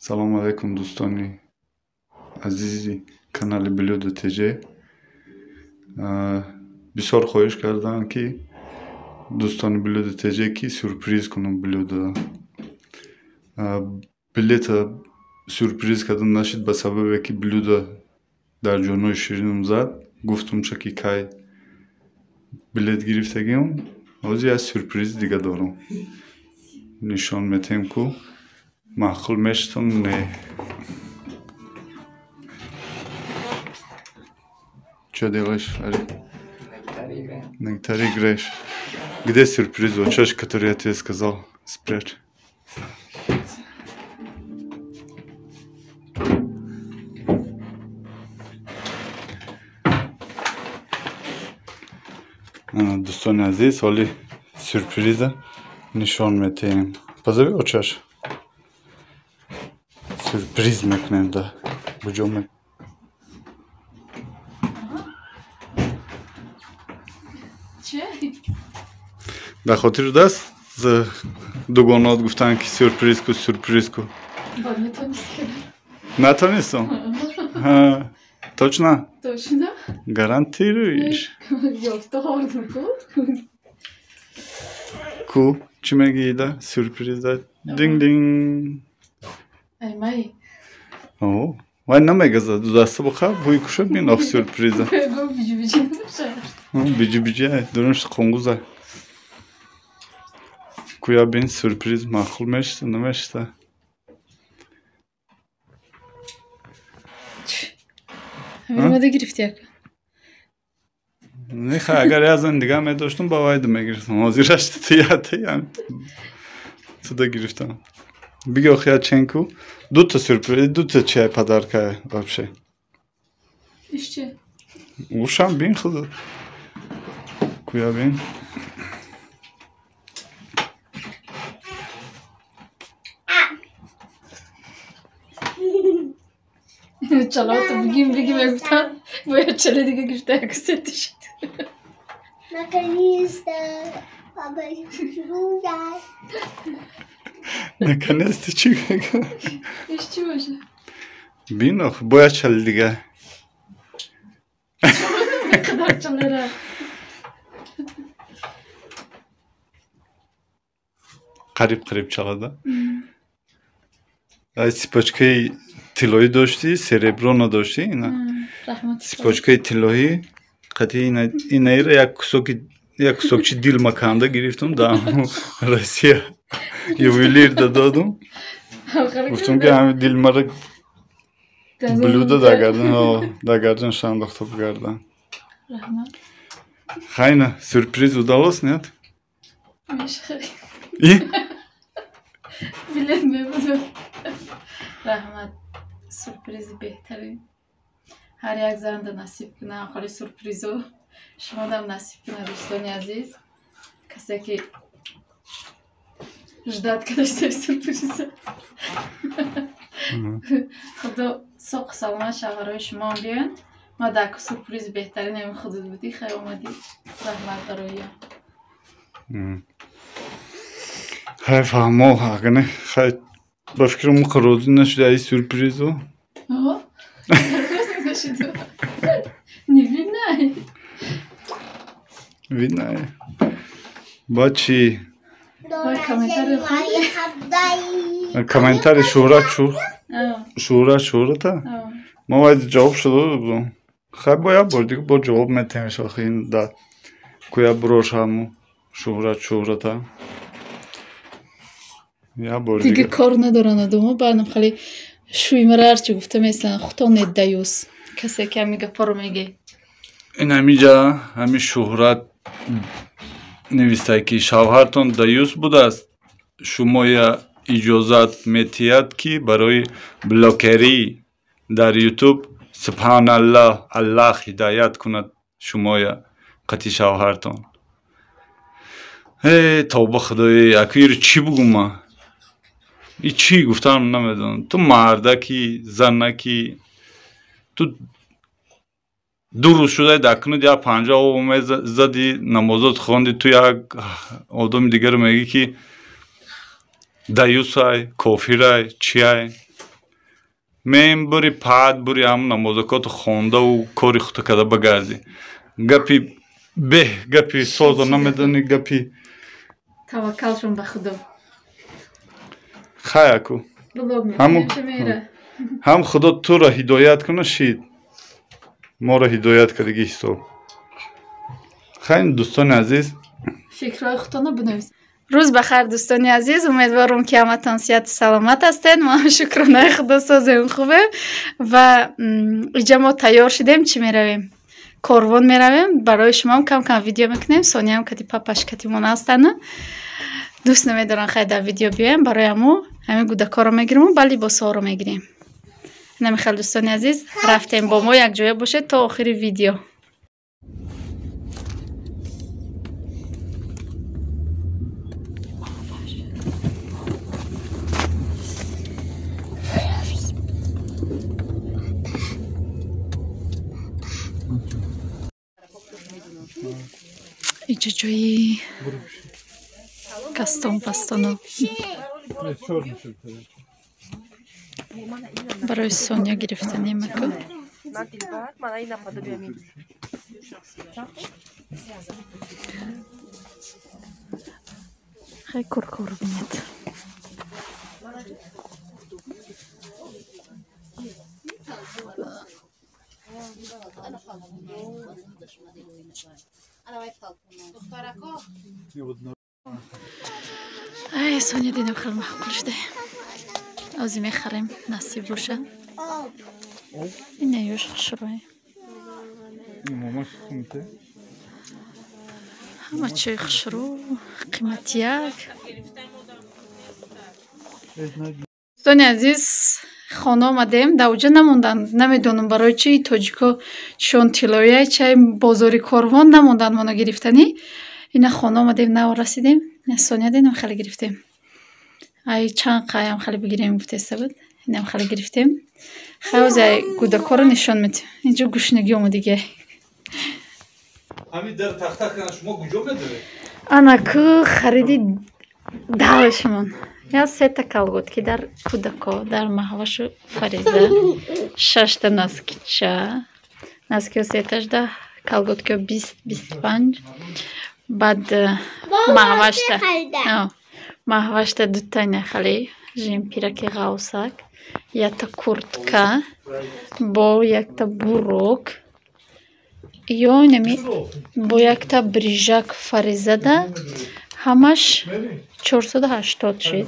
Салому алайкум дӯстони азизи канали Блюдо ТЖ. Бисёр хоҳиш карданд ки дӯстони Блюдо ТЖ ки сюрприз кунам Блюдо. Билета сюрприз кардам нашид ба сабабе ки Блюдо дар ҷонои ширинам зад. Гуфтам ча ки кай билет гирифтагиам, ҳозир як сюрприз дига дорам. Нишон метем ку маъқул мешудам не. Что делаешь, Фарид? Нектарь играешь. Где сюрприз, чаш, который я тебе сказал? Спрячь. Дӯстони азиз, ҳоли сюрприза нишон метаем. Позови очаш. Сюрприз мекунем да буҷо мек. Ба хотир даст дугонаот гуфтанд ки сюрприз ку. Натонистам? Точно? Точно. Гарантируешь? Ку, чӣ мегӣ да? Сюрприз да? Динг. Ай май. О, вай намегазад даста боқа бӯи куша бинох сюрприза. Биҷи дурунш қонгуза. Куя бин сюрприз маъқул мешуда, намешуда? Ҳамин гирифти яка. Не хай, агар язан дига медоштам ба вайда мегирифтам. Ҳозираш тияям. Туда гирифтам. Бигох я ченку. Дута сюрприз, дута чай подарка вообще. Ишче? Ушам бин худа. Куя бин. Çalavata bugün evden böyle çele diye girdi ayaküstü düştü. Наконец-то папа жуя. Наконец-то чика. İşçi başı. Бинох боя чал дига. Ne kadar çalera. Қариб чалада. Ай сипачкаи тиллоӣ дошти, серебро надошти ина. Сипачкаи тиллоӣ қати инаира як кусокчи дил маканда гирифтам дар Россия ювелирда додам. Гуфтам ки ҳамин дилмара Блюдо дар гарданаш андохта бигардан. Хайна сюрприз удалось, нет? Bilemiyorum. Rahmat. Sürprizi behterin. Her yak zan da nasip kına. Xali sürpriz o. Şuma da nasip kına dostoni aziz. Kasa ki jda arkadaşlar sürprizi. Xudo soq salma şağırı şuma biyan. Ma dak sürpriz behterin emin xudud budi. Xay omadi. Rahmat daroya. Хай фаҳмо агане хай ба фикрам розӣ нашуда ай сюрпризу. Не виднай. Виднай. Ба чӣ? Комментари шӯҳрата? Ма вай ҷавоб шуда будам. Хай бо як бор дига бо ҷавоб метавем шохи ин да куя брош ҳаму шӯҳрата. دیگه کار ندارن آدم بعدم خیلی شوی مرار چه گفته مثلا خدا ندیوس کسی که میگه پرو میگه این همینجا همین شهرت نویسته که شوهرتون دیوس بوده است شما یا اجازت میتید که برای بلاکری در یوتیوب سبحان الله الله هدایت کند شما یا قطعی شوهرتون توبه خدای اکیر چی بگم ما ای چی گفتم نمیدونم تو مردکی زنکی تو دو روز شده دکنود یا 50 اومد زدی نمازات خوندی تو یک آدم دیگر میگی که دیوسای کافرای چیای меем бури паъд бури ҳамун намозакоту хондаву кори худто када багардӣ. Гапи беҳ, гапи созо намедонӣ, гапи таваккалшон ба худо. хаяку Блог ҳамун мекунем, чӣ мера? ҳам худо туро ҳидоят куна, шид моро ҳидоят кардагӣ ҳисоб. хайр дӯстони азиз, фикрҳои худтона бинавис. рӯз бахайр дӯстони азиз, умедворам ки ҳаматон сиҳату саломат ҳастед. мо шукронаи худо созем хубем ва иҷа мо тайёр шудем. Чӣ меравем? Корвон меравем. Барои шумоам кам видео мекунем. Сониям кати папаш катимон ҳастанд. дӯст намедорам хай дар видео биёем. Барои ҳамин гудакҳоро мегирем ва либосҳоро мегирем. намехел дӯстони азиз, рафтем бо мо якҷоя бошед то охири видео. اینجا جایی کستان پستانو برای سونیا گرفتنی مکن. خیلی کور بینید. ای سونیا دیدم خیلی معقول شده. آزی میخریم نصیب باشه. این نیوش خشروی. همه چی خشرو قیمتیک. دوستان عزیز خانه آمدیم. دوجه نموندن. نمیدونم برای چی تاجیکا چون تیلویه چای بازاری کاروان نموندن منو گرفتنی. اینا خانه آمدیم نو رسیدیم. سونیا دیدم خیلی گرفتیم. ای چند قایم خیلی بگیریم گفته بود. اینم خیلی گرفتیم. خیلی زای گودکار رو نشان میدیم. اینجا گوشنگی اومدیگه. همین در تخته کنه شما کجا میدونید؟ آنا که خریدی دالشمون. یا سه تا کالگوتکی در کودکا در محوش فریزه. 6 تا ناسکیچه. ناسکی سه تاش ده کالگوتکی 20-25. بعد محوشته دو تا نخلی جیمپیرکی غوسک یک تا کورتکا با یک تا بروک یا نمی با یک تا بریژک فریزه ده همش 480 شد.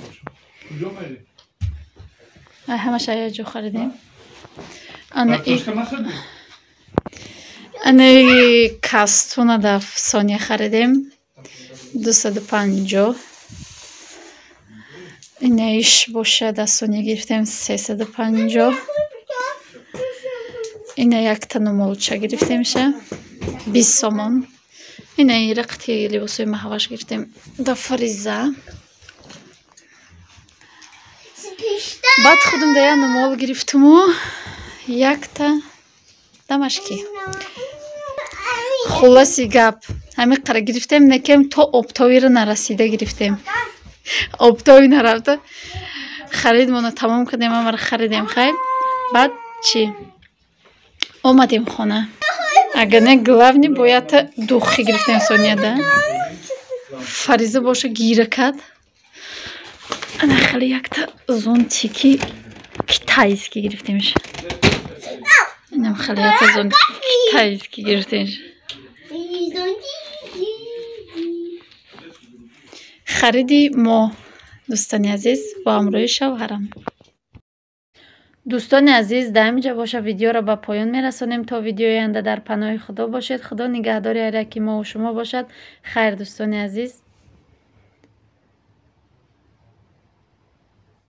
همش ایا جو خریدیم. انی کاستونه ده سونیا خریدیم 250. اینش باشه ده سونیا گرفتیم 350. اینه یک تا نمولچه گرفتیم شه 20 سومون. اینه رقتی لباسوی محوش گرفتیم ده فریزه. بعد خودم ده نمول گرفتم و یک تا دمشکی. خلاصی گپ همین قرار گرفتیم نکیم تا آبتاوی رو نرسیده گرفتیم. آبتاوی نرفته خرید منو تمام کردیم. ما رو خریدیم خیلی. بعد چی اومدیم خونه. اگر نه گلافنی باید دوخی گرفتیم سونیا ده فریزه باشه گیره کد. انا خیلی یک تا زونتیکی کتایزکی گرفتیمش. اینم خیلی یک تا زونتیکی کتایزکی گرفتیمش. خریدی ما دوستان عزیز با همراه شوهرم. دوستان عزیز در اینجا باشه ویدیو را به پایان میرسونیم تا ویدیو آینده در پناه خدا باشید. خدا نگهداری هر یکی ما و شما باشد. خیر دوستان عزیز.